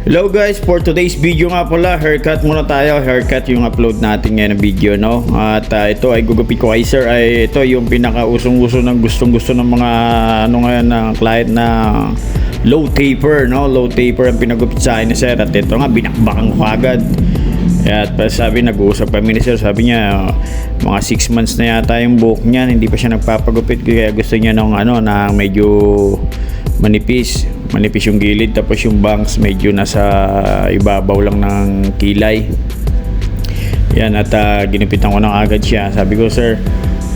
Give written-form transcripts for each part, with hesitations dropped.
Hello guys, for today's video nga pala, haircut muna tayo. Haircut yung upload natin ngayon na video, no? At ito ay gugupit ko kay sir. Ay ito yung pinaka-usong-uso ng gustong-gusto ng mga ngayon ng client na low taper, no? Low taper ang pinagupit sa akin ni sir. At ito nga, binakbakan ko agad. At sabi, nag-uusap kami ni sir. Sabi niya, mga 6 months na yata yung buhok niya. Hindi pa siya nagpapagupit. Kaya gusto niya ng na medyo manipis yung gilid, tapos yung bangs medyo nasa ibabaw lang ng kilay. Yan, at ginupitan ko na agad siya. Sabi ko, sir,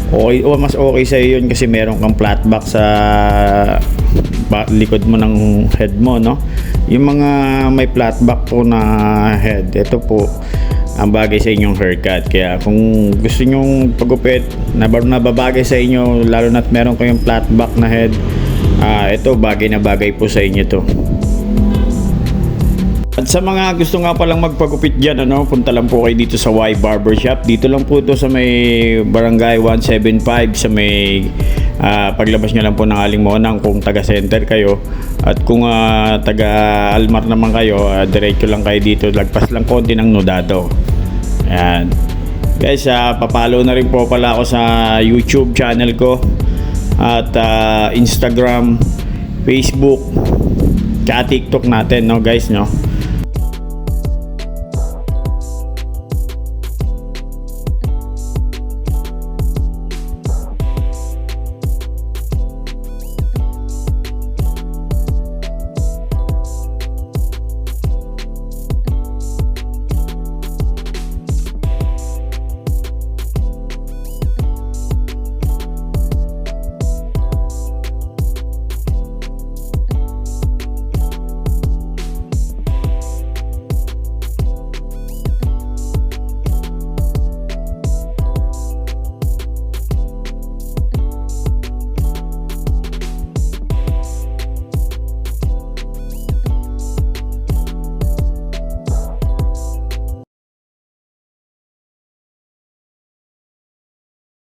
okay, mas okay sa iyo yun kasi meron kang flat back sa likod mo ng head mo, no? Yung mga may flat back po na head, ito po ang bagay sa inyong haircut. Kaya kung gusto nyong pagupit na nababagay sa inyo, lalo na't meron kayong flat back na head, ito bagay na bagay po sa inyo to. At sa mga gusto nga palang magpagupit dyan, punta lang po kayo dito sa Y Barbershop. Dito lang po to sa may Barangay 175, sa may paglabas nyo lang po ng Aling Monang kung taga center kayo. At kung taga Almar naman kayo, diretso lang kayo dito, lagpas lang konti ng Nodado. Ayan guys, papalo na rin po pala ako sa YouTube channel ko at Instagram, Facebook, tsaka TikTok natin, no guys, no?